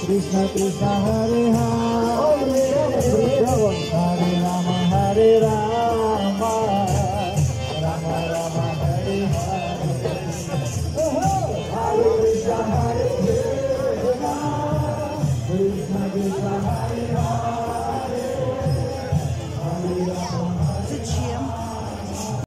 Krishna Krishna Hare Hare Hare Rama Hare Rama Rama Rama Hare Hare Hare Krishna Hare Krishna Krishna Krishna Hare Hare